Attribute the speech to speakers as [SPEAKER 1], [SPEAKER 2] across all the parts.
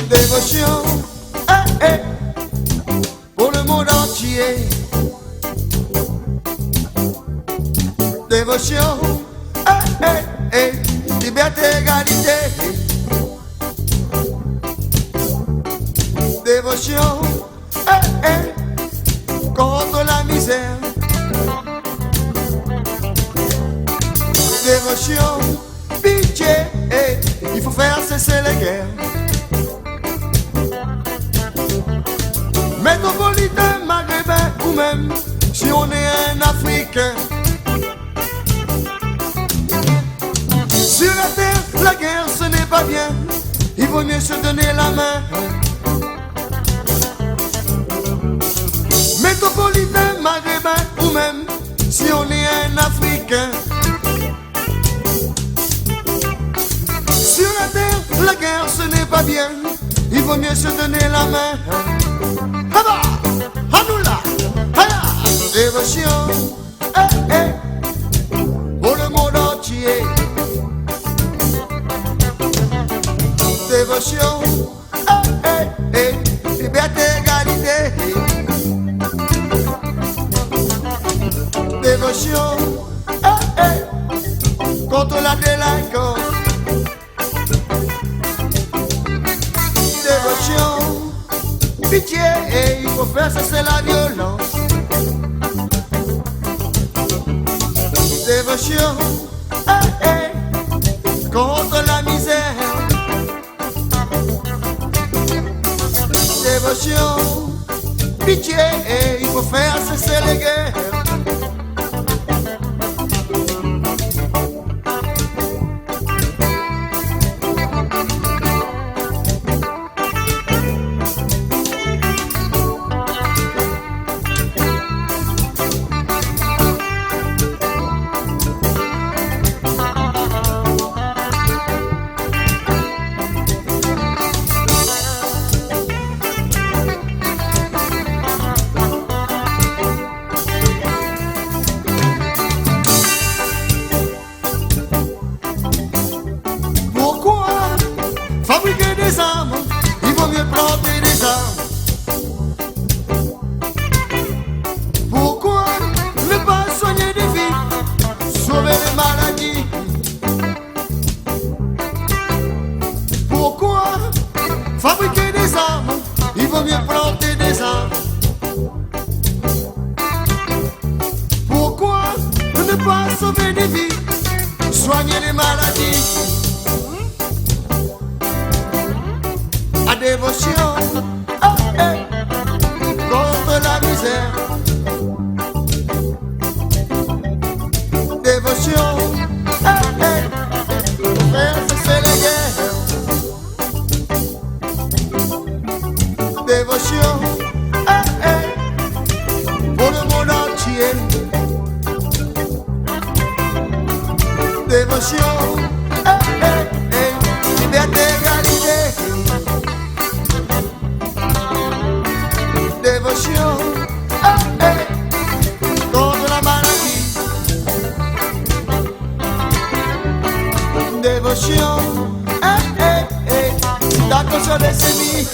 [SPEAKER 1] Dévotion, pour le monde entier. Dévotion, liberté, égalité. Dévotion, contre la misère. Dévotion, pitié, il faut faire cesser les guerres. Métropolitain, maghrébin ou même si on est un Africain. Sur la terre, la guerre ce n'est pas bien, il vaut mieux se donner la main. Métropolitain, maghrébin ou même si on est un Africain. Sur la terre, la guerre ce n'est pas bien, il vaut mieux se donner la main. Haba, Hanoula, Haya, dévotion, pour le monde entier. Dévotion, liberté, égalité. Dévotion, contre la délinquance. Dévotion, pitié, il faut faire cesser la violence. Dévotion, contre la misère. Dévotion, pitié, il faut faire cesser les guerres. Fabriquer des armes, il vaut mieux planter des armes. Pourquoi ne pas soigner des vies, sauver les maladies? Pourquoi fabriquer des armes, il vaut mieux planter des armes? Pourquoi ne pas sauver des vies, soigner les maladies? Dévotion, contre la misère. Dévotion, faire cesser les guerres. Dévotion, pour le monde entier. Dévotion, liberté, égalité. Dévotion, contre la maladie. Dévotion, la conscience des sémis.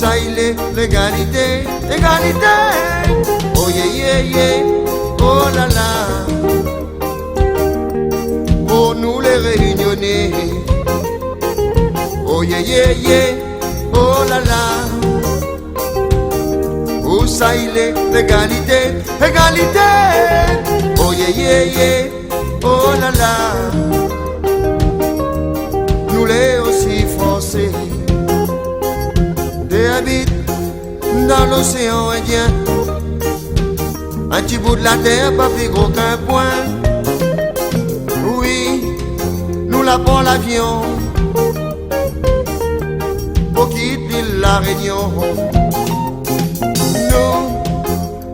[SPEAKER 1] ça il est l'égalité, égalité. Oh yeah yeah yeah, oh là là. Pour nous les réunionnais. Oh yeah yeah yeah, oh là là. Oh ça il est l'égalité, égalité. Oh yeah yeah yeah, oh là là. Nous les aussi français. Des habitent dans l'océan Indien. Un petit bout de la terre, pas plus gros qu'un point. Oui, nous l'avons l'avion pour quitter la Réunion. Nous,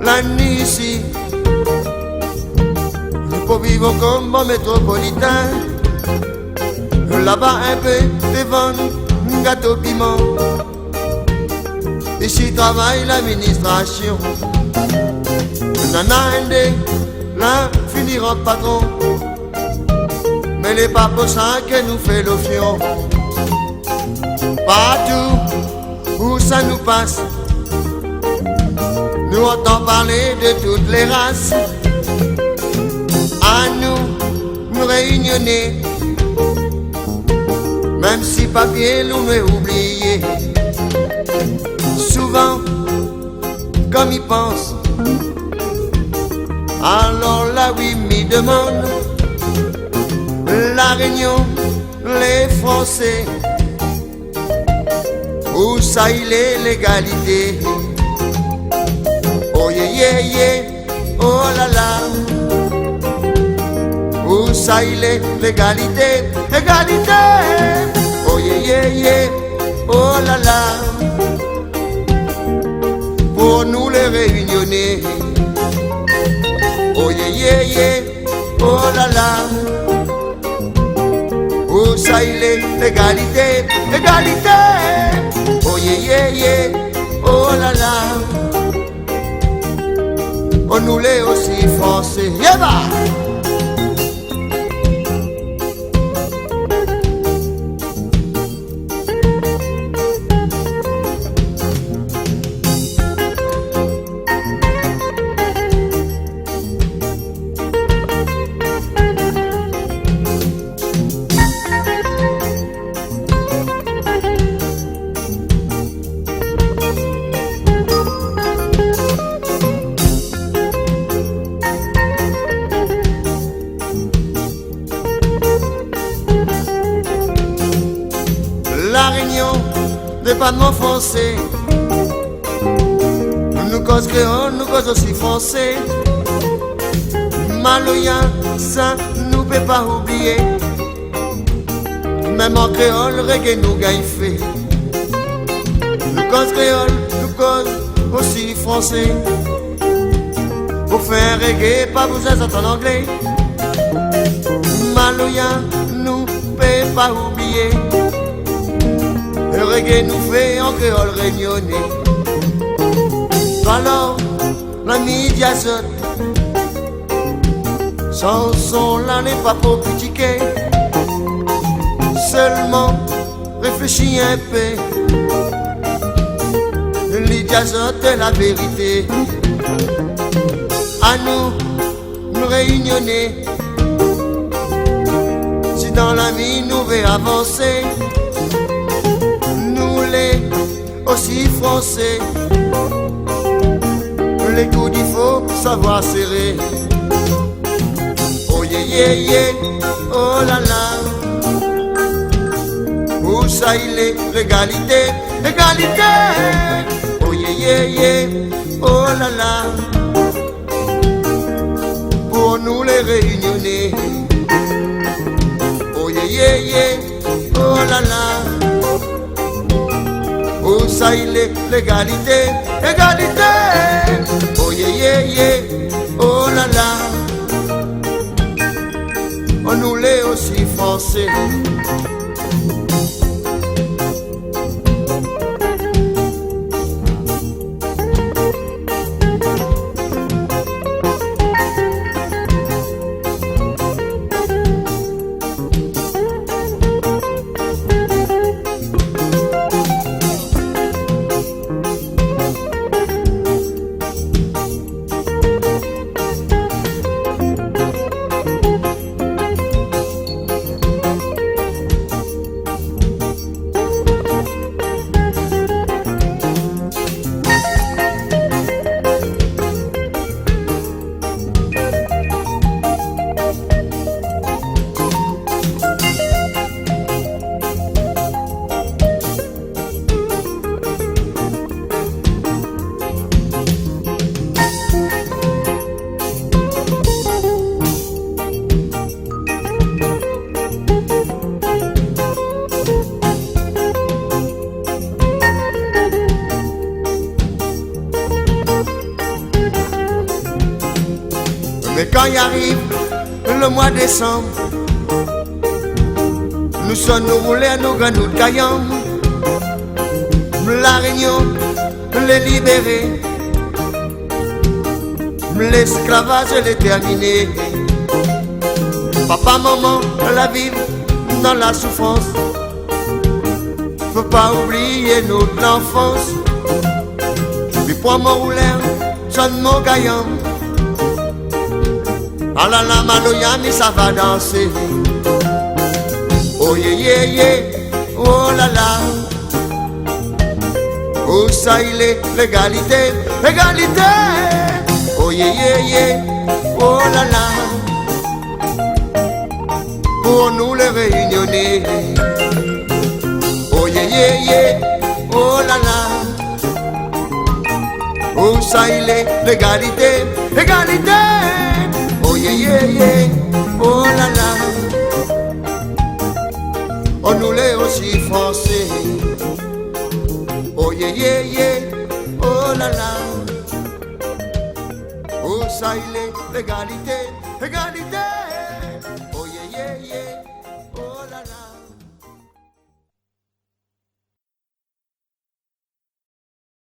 [SPEAKER 1] la nuit ici, pour vivre comme bon métropolitain. Là-bas un peu de vendre gâteau piment. Ici travaille l'administration. Nanande, là finira patron. Mais les pas pour ça que nous fait le fion. Partout où ça nous passe, nous entendons parler de toutes les races. À nous, nous réunionner. Même si papier nous est oublié. Souvent, comme il pense, alors là oui m'y demande. La Réunion, les Français, où ça il est l'égalité. Oh yeah yeah yeah, oh là là. Où ça il est l'égalité, égalité. Oh yeah yeah yeah, oh là là. Pour nous les réunionnais. Oh yeah yeah yeah, oh là là. Où ça il est l'égalité, égalité. Oh yeah yeah yeah, oh là là. Oh nous les aussi français, yeah bah. La Réunion, département français. Nous cause créole, nous cause aussi français. Maloya, ça nous peut pas oublier. Même en créole, reggae nous gagne fait. Nous cause créole, nous cause aussi français. Pour faire reggae, pas besoin d'entendre anglais. Maloya, nous peut pas oublier. Le reggae nous fait en créole réunionnais. Alors, la média saute. Sans son là n'est pas pour critiquer. Seulement, réfléchis un peu. Lydia saute est la vérité. À nous, nous réunionnais. Si dans la vie nous veut avancer, aussi français. Les coups il faut savoir serrer. Oh yeah yeah yeah, oh là là. Où ça il est l'égalité, égalité. Oh yeah yeah yeah, oh là là. Pour nous les réunionnais. Oh yeah yeah yeah, oh là là. Où ça il est l'égalité, égalité. Oh yeah yeah yeah, oh là là. On nous l'est aussi français. Mais quand y arrive le mois de décembre, nous sommes nous roulés à nos grands caillants. La Réunion, les libérer, l'esclavage est terminé. Papa, maman, la vie dans la souffrance. Faut pas oublier notre enfance. Puis pour mon rouleur, j'en mon gaillant. Ah la la maloyami, ça va danser. Oh yeah yeah yeah, oh la la. Oh ça il est l'égalité, l'égalité. Oh yeah yeah yeah, oh la la. Pour nous les réunionnais. Oh yeah yeah yeah, oh la la. Oh ça il est l'égalité, l'égalité. Oh yeah yeah yeah, oh la la. On nous l'est aussi français. Oh yeah yeah yeah, oh la la. Oh ça il est l'égalité, l'égalité.